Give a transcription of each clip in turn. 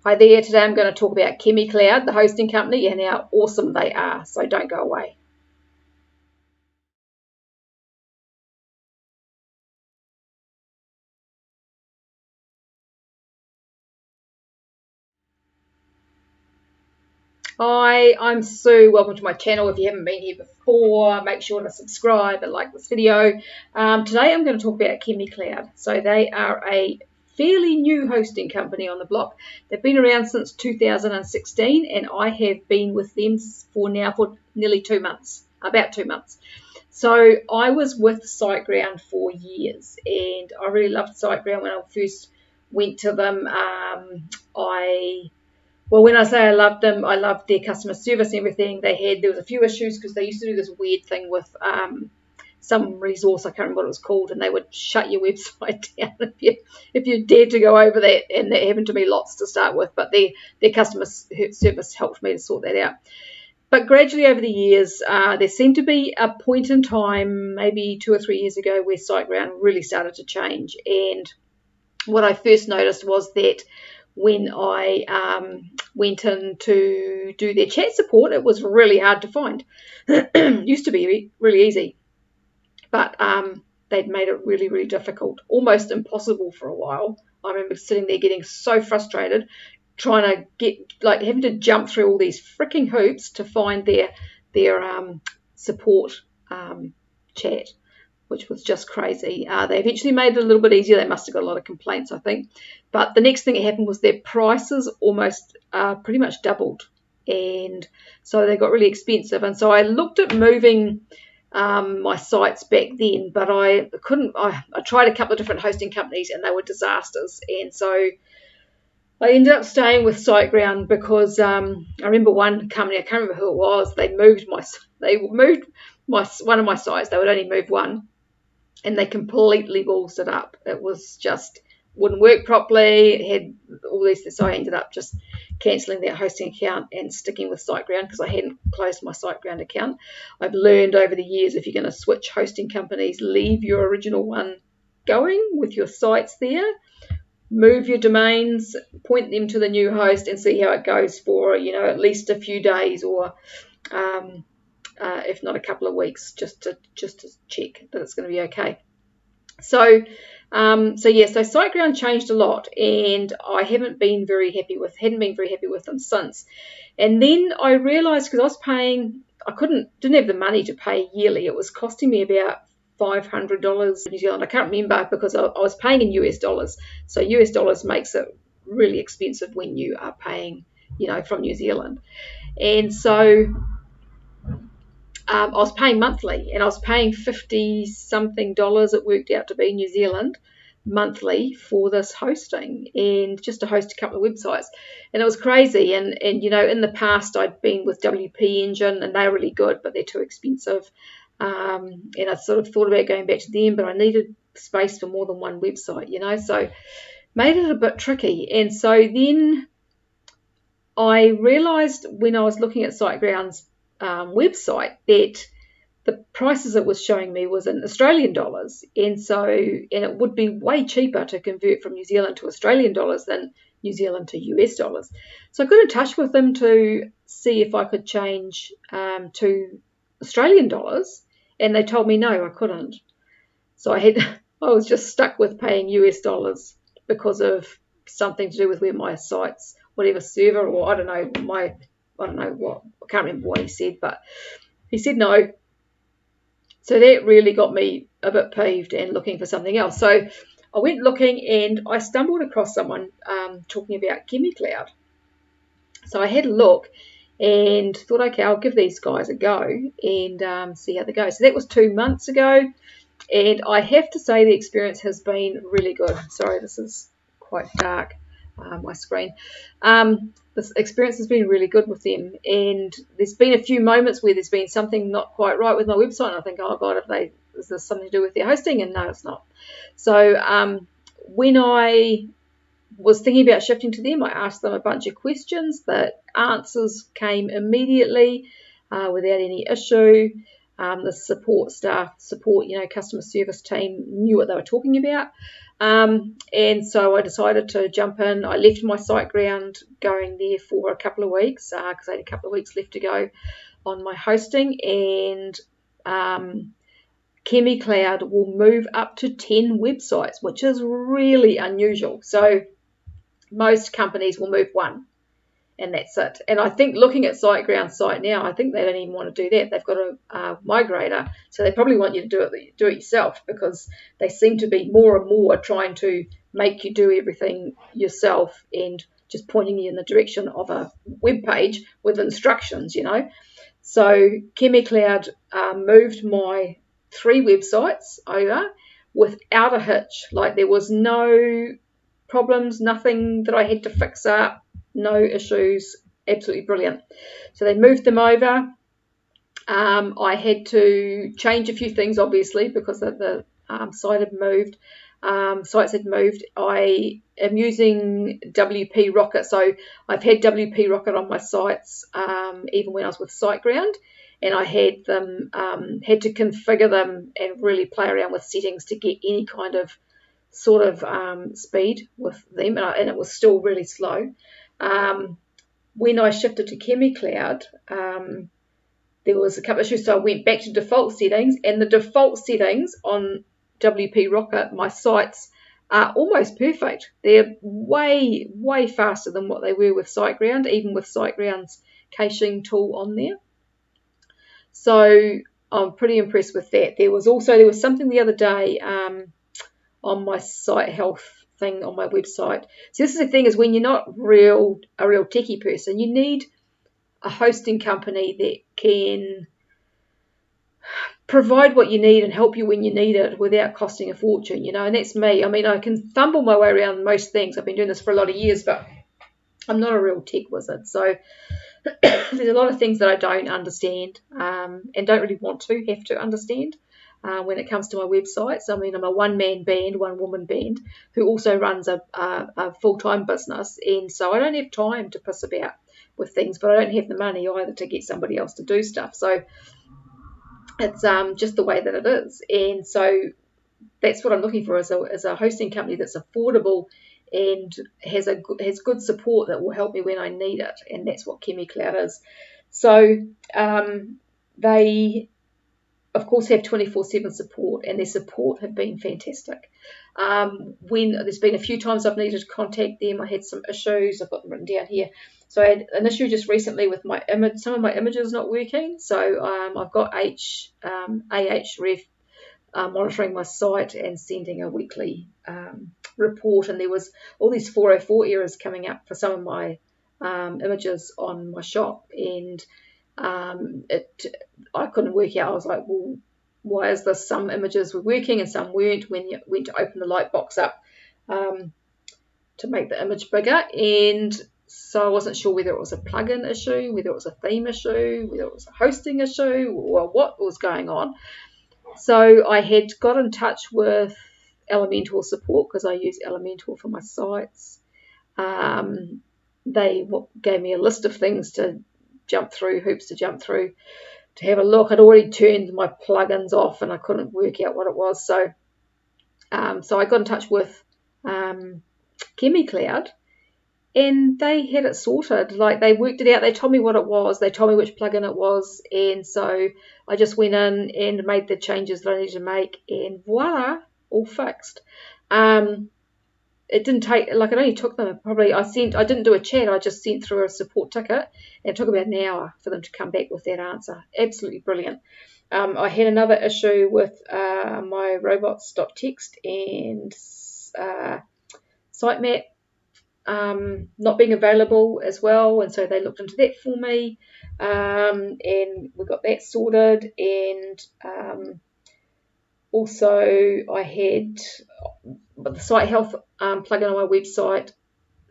Hi there, today I'm going to talk about Chemicloud, the hosting company, and how awesome they are, so don't go away. Hi, I'm Sue. Welcome to my channel. If you haven't been here before, make sure to subscribe and like this video. Today I'm going to talk about Chemicloud. So they are a fairly new hosting company on the block. They've been around since 2016 and I have been with them for nearly 2 months, about 2 months. So I was with Siteground for years and I really loved Siteground when I first went to them. When I say I loved them, I loved their customer service and everything. There was a few issues because they used to do this weird thing with some resource, I can't remember what it was called, and they would shut your website down if you dared to go over that, and that happened to me lots to start with, but their customer service helped me to sort that out. But gradually over the years, there seemed to be a point in time, maybe 2 or 3 years ago, where Siteground really started to change. And what I first noticed was that when I went in to do their chat support, it was really hard to find. Used to be really easy, but they'd made it really, really difficult, almost impossible for a while. I remember sitting there getting so frustrated, trying to having to jump through all these freaking hoops to find their support chat, which was just crazy. They eventually made it a little bit easier. They must have got a lot of complaints, I think. But the next thing that happened was their prices almost pretty much doubled. And so they got really expensive. And so I looked at moving my sites back then, but I couldn't. I tried a couple of different hosting companies and they were disasters. And so I ended up staying with Siteground because I remember one company, I can't remember who it was, they moved one of my sites. They would only move one. And they completely ballsed it up. It was just wouldn't work properly. It had all these, so I ended up just cancelling that hosting account and sticking with Siteground because I hadn't closed my Siteground account. I've learned over the years, if you're going to switch hosting companies, leave your original one going with your sites there. Move your domains, point them to the new host, and see how it goes for at least a few days or. If not a couple of weeks, just to check that it's going to be okay. So Siteground changed a lot, and I hadn't been very happy with them since. And then I realised, because I was paying, didn't have the money to pay yearly. It was costing me about $500 New Zealand. I can't remember because I was paying in US dollars. So US dollars makes it really expensive when you are paying, from New Zealand. And so I was paying monthly, and I was paying $50-something, it worked out to be, New Zealand, monthly for this hosting, and just to host a couple of websites. And it was crazy. And in the past I'd been with WP Engine, and they're really good, but they're too expensive. And I sort of thought about going back to them, but I needed space for more than one website, so made it a bit tricky. And so then I realised when I was looking at Siteground's website that the prices it was showing me was in Australian dollars, and it would be way cheaper to convert from New Zealand to Australian dollars than New Zealand to US dollars. So I got in touch with them to see if I could change to Australian dollars, and they told me no, I couldn't. So I was just stuck with paying US dollars because of something to do with where my sites, whatever server, or I don't know what, I can't remember what he said, but he said no. So that really got me a bit peeved and looking for something else. So I went looking, and I stumbled across someone talking about Chemicloud. So I had a look and thought, okay, I'll give these guys a go and see how they go. So that was 2 months ago, and I have to say the experience has been really good. Sorry, this is quite dark, my screen. This experience has been really good with them, and there's been a few moments where there's been something not quite right with my website, and I think, oh God, is this something to do with their hosting? And no, it's not. So when I was thinking about shifting to them, I asked them a bunch of questions. The answers came immediately without any issue. the support staff, customer service team knew what they were talking about. And so I decided to jump in. I left my Siteground going there for a couple of weeks because I had a couple of weeks left to go on my hosting, and Chemicloud will move up to 10 websites, which is really unusual. So most companies will move one, and that's it. And I think looking at Siteground's site now, I think they don't even want to do that. They've got a migrator, so they probably want you to do it yourself, because they seem to be more and more trying to make you do everything yourself and just pointing you in the direction of a web page with instructions, So Chemicloud moved my 3 websites over without a hitch. Like, there was no problems, nothing that I had to fix up, no issues, absolutely brilliant. So they moved them over. I had to change a few things, obviously, because the site had moved. Sites had moved. I am using WP Rocket, so I've had WP Rocket on my sites even when I was with Siteground, and I had to configure them and really play around with settings to get any kind of sort of speed with them, and it was still really slow. When I shifted to Chemicloud, there was a couple of issues, so I went back to default settings, and the default settings on WP Rocket, my sites, are almost perfect. They're way, way faster than what they were with Siteground, even with Siteground's caching tool on there. So I'm pretty impressed with that. There was something the other day on my site health thing on my website. So this is the thing, is when you're not a real techie person, you need a hosting company that can provide what you need and help you when you need it without costing a fortune, and that's me. I mean, I can fumble my way around most things. I've been doing this for a lot of years, but I'm not a real tech wizard. So there's a lot of things that I don't understand and don't really want to have to understand when it comes to my websites. I mean, I'm a one-woman band who also runs a full-time business, and so I don't have time to piss about with things, but I don't have the money either to get somebody else to do stuff. So it's just the way that it is, and so that's what I'm looking for, is a hosting company that's affordable and has good support that will help me when I need it, and that's what Chemicloud is. So they, of course, have 24/7 support, and their support have been fantastic. When there's been a few times I've needed to contact them, I had some issues. I've got them written down here. So I had an issue just recently with my image. Some of my images not working. So I've got Ahref monitoring my site and sending a weekly report, and there was all these 404 errors coming up for some of my images on my shop, and I couldn't work out. I was like, well, why is this? Some images were working and some weren't when you went to open the light box up to make the image bigger, and so I wasn't sure whether it was a plugin issue, whether it was a theme issue, whether it was a hosting issue, or what was going on. So I had got in touch with Elementor support, because I use Elementor for my sites. They gave me a list of things to jump through, hoops to jump through, to have a look. I'd already turned my plugins off and I couldn't work out what it was. So I got in touch with Chemicloud, and they had it sorted. Like, they worked it out. They told me what it was. They told me which plugin it was. And so I just went in and made the changes that I needed to make, and voila, all fixed. It didn't take, like, it only took them probably, I didn't do a chat, I just sent through a support ticket, and it took about an hour for them to come back with that answer. Absolutely brilliant. I had another issue with my robots.txt and sitemap not being available as well, and so they looked into that for me, and we got that sorted. And also I had the site health plugin on my website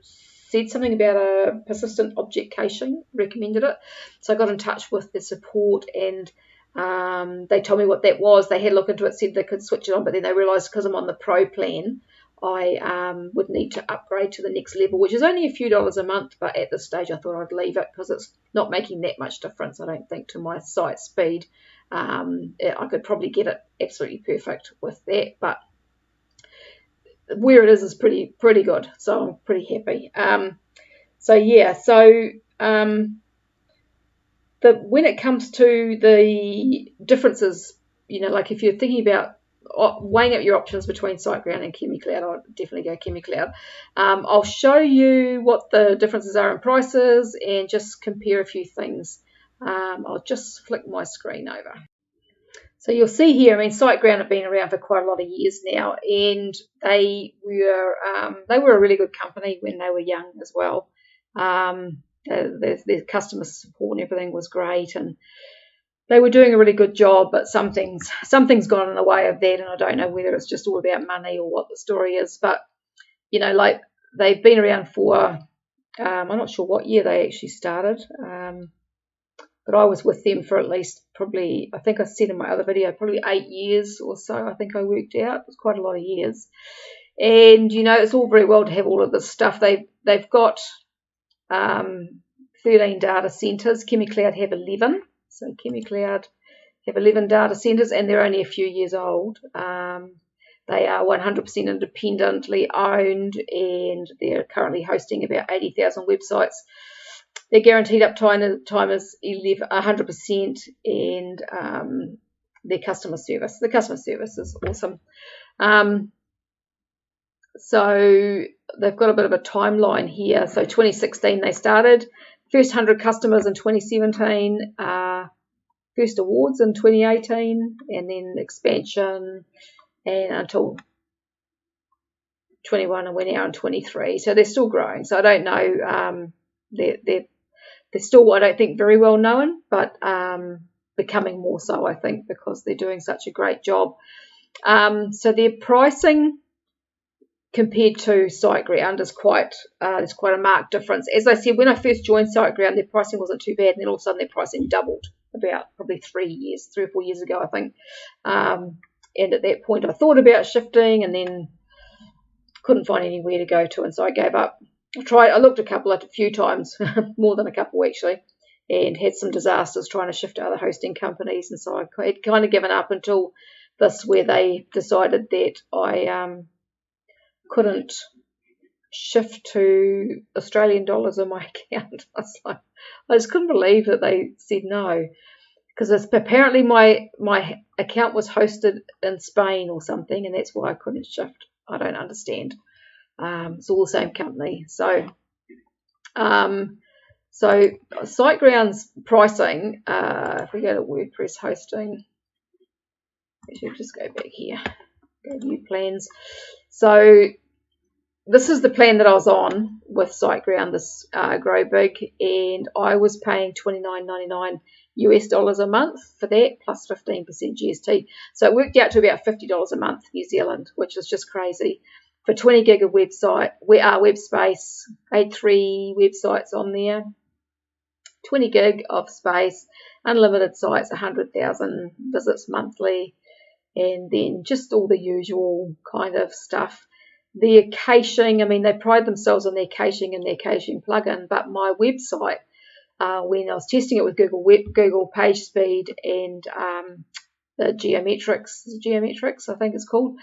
said something about a persistent object caching, recommended it, so I got in touch with the support, and they told me what that was. They had a look into it, said they could switch it on, but then they realised because I'm on the pro plan, I would need to upgrade to the next level, which is only a few dollars a month, but at this stage I thought I'd leave it because it's not making that much difference, I don't think, to my site speed. I could probably get it absolutely perfect with that, but where it is pretty good, so I'm pretty happy. When it comes to the differences, like if you're thinking about weighing up your options between Siteground and Chemicloud, I'd definitely go Chemicloud. I'll show you what the differences are in prices and just compare a few things. I'll just flick my screen over. So you'll see here, Siteground have been around for quite a lot of years now, and they were a really good company when they were young as well. Their customer support and everything was great, and they were doing a really good job, but something's gone in the way of that, and I don't know whether it's just all about money or what the story is. But like they've been around for I'm not sure what year they actually started, but I was with them for at least probably, I think I said in my other video, probably 8 years or so. I think I worked out. It was quite a lot of years, and it's all very well to have all of this stuff. They've got 13 data centers. Chemicloud have 11. So Chemicloud have 11 data centers, and they're only a few years old. They are 100% independently owned, and they're currently hosting about 80,000 websites. Their guaranteed uptime is 100%, and their customer service. The customer service is awesome. So they've got a bit of a timeline here. So 2016 they started. First 100 customers in 2017, first awards in 2018, and then expansion and until 21, and we're now in 23. So they're still growing. So I don't know. They're still, I don't think, very well known, but becoming more so, I think, because they're doing such a great job. So their pricing compared to Siteground is quite there's quite a marked difference. As I said, when I first joined Siteground, their pricing wasn't too bad, and then all of a sudden their pricing doubled about probably 3 or 4 years ago, I think. And at that point I thought about shifting, and then couldn't find anywhere to go to, and so I gave up. I looked a few times, more than a couple actually, and had some disasters trying to shift to other hosting companies, and so I had kind of given up until this, where they decided that I couldn't shift to Australian dollars on my account. I just couldn't believe that they said no, because apparently my account was hosted in Spain or something, and that's why I couldn't shift. I don't understand. It's all the same company. So Siteground's pricing, if we go to WordPress hosting, we should just go back here, go view plans. So this is the plan that I was on with Siteground, this Grow Big, and I was paying $29.99 US a month for that, plus 15% GST. So it worked out to about $50 a month New Zealand, which is just crazy. For 20 gig of web space, I had 3 websites on there, 20 gig of space, unlimited sites, 100,000 visits monthly, and then just all the usual kind of stuff. Their caching, they pride themselves on their caching and their caching plugin, but my website, when I was testing it with Google Page Speed and the Geometrics, I think it's called,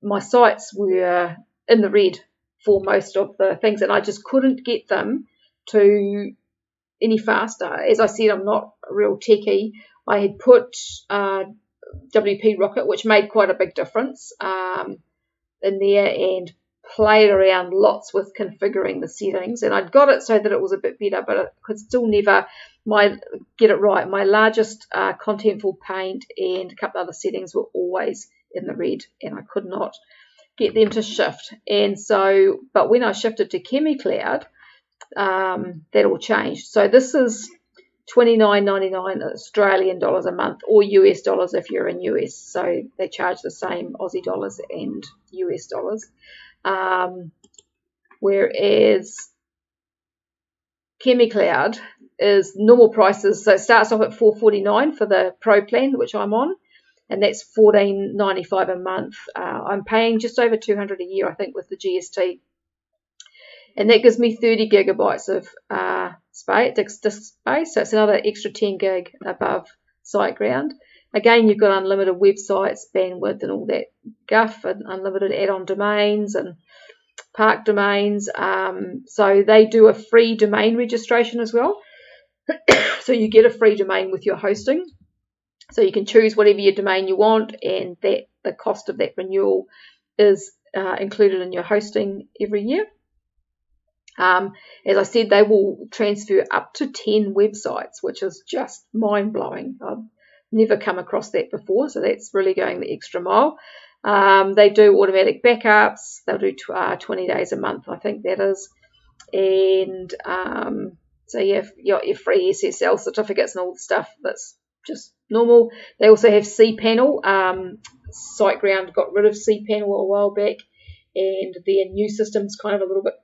my sites were in the red for most of the things, and I just couldn't get them to any faster. As I said, I'm not a real techie. I had put WP Rocket, which made quite a big difference, in there, and played around lots with configuring the settings, and I'd got it so that it was a bit better, but I could still never get it right. My largest contentful paint and a couple other settings were always in the red, and I could not get them to shift. And so, but when I shifted to Chemicloud, that all changed. So this is $29.99 Australian dollars a month, or US dollars if you're in US. So they charge the same Aussie dollars and US dollars. Whereas Chemicloud is normal prices, so it starts off at $4.49 for the Pro plan, which I'm on, and that's $14.95 a month. I'm paying just over $200 a year, I think, with the GST, and that gives me 30 gigabytes of disk space. So it's another extra 10 gig above Siteground. Again, you've got unlimited websites, bandwidth, and all that guff, and unlimited add-on domains and park domains. So they do a free domain registration as well. So you get a free domain with your hosting. So you can choose whatever your domain you want, and that the cost of that renewal is included in your hosting every year. As I said, they will transfer up to 10 websites, which is just mind-blowing. I've never come across that before, so that's really going the extra mile. They do automatic backups. They'll do 20 days a month, I think that is. And so you got your free SSL certificates and all the stuff that's just normal. They also have cPanel. Siteground got rid of cPanel a while back, and their new system's kind of a little bit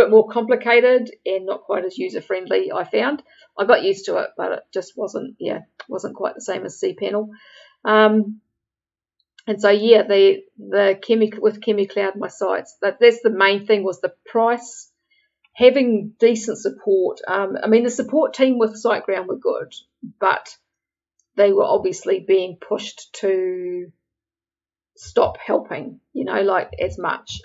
more complicated and not quite as user friendly. I found I got used to it, but it just wasn't quite the same as cPanel. And so with Chemicloud, my sites, that's the main thing, was the price, having decent support. I mean, the support team with Siteground were good, but they were obviously being pushed to stop helping, like as much.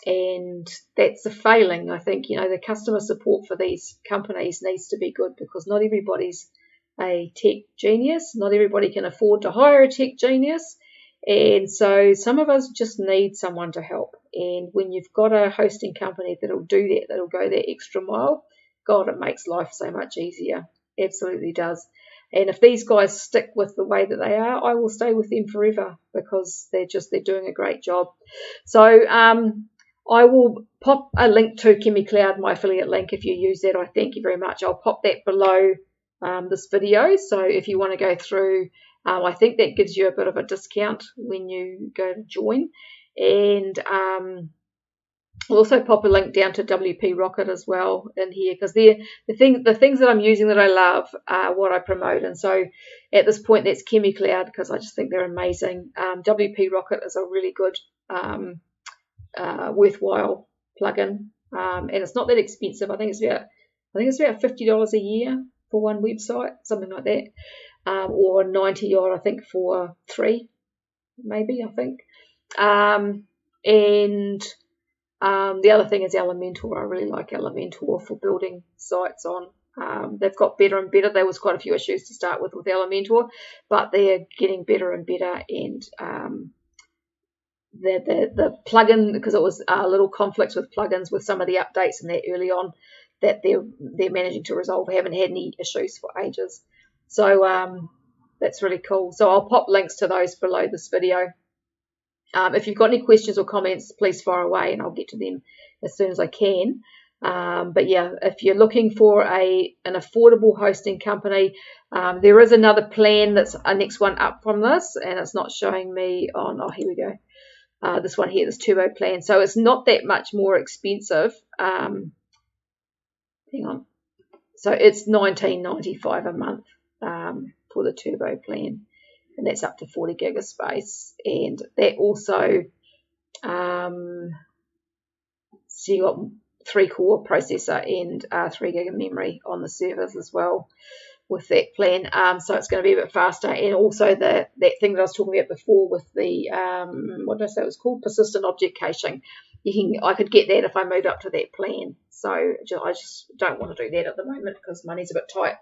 And that's a failing. I think, the customer support for these companies needs to be good, because not everybody's a tech genius. Not everybody can afford to hire a tech genius. And so some of us just need someone to help. And when you've got a hosting company that'll do that, that'll go that extra mile, God, it makes life so much easier. Absolutely does. And if these guys stick with the way that they are, I will stay with them forever, because they're doing a great job. So I will pop a link to Chemicloud, my affiliate link. If you use that, I thank you very much. I'll pop that below this video. So if you want to go through, I think that gives you a bit of a discount when you go to join. And I'll also pop a link down to WP Rocket as well in here, because the things that I'm using that I love are what I promote. And so at this point, that's Chemicloud, because I just think they're amazing. WP Rocket is a really good worthwhile plugin, and it's not that expensive. I think it's about $50 a year for one website, something like that, or $90 I think for 3, maybe, I think. And the other thing is Elementor. I really like Elementor for building sites on. They've got better and better. There was quite a few issues to start with Elementor, but they're getting better and better. And the plugin, because it was a little conflicts with plugins with some of the updates and that early on, that they're managing to resolve. We haven't had any issues for ages. So that's really cool. So I'll pop links to those below this video. If you've got any questions or comments, please fire away and I'll get to them as soon as I can. But yeah, if you're looking for an affordable hosting company, there is another plan that's a next one up from this, and it's not showing me on, oh, here we go. This one here, this turbo plan. So it's not that much more expensive. Hang on. So it's $19.95 a month for the turbo plan. And that's up to 40 gig of space. And that also, so you got 3-core processor and 3 gig of memory on the servers as well with that plan. So it's going to be a bit faster. And also that thing that I was talking about before with the, what did I say it was called? Persistent object caching. I could get that if I moved up to that plan. So I just don't want to do that at the moment because money's a bit tight.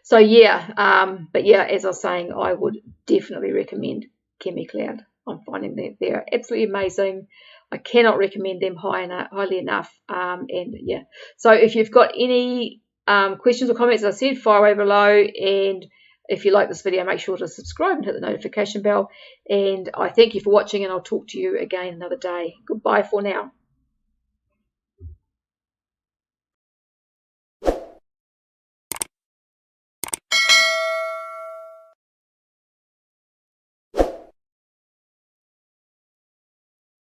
So yeah, but yeah, as I was saying, I would definitely recommend Chemicloud. I'm finding that they're absolutely amazing. I cannot recommend them highly enough. And yeah, so if you've got any questions or comments, as I said, fire away below. And if you like this video, make sure to subscribe and hit the notification bell. And I thank you for watching, and I'll talk to you again another day. Goodbye for now.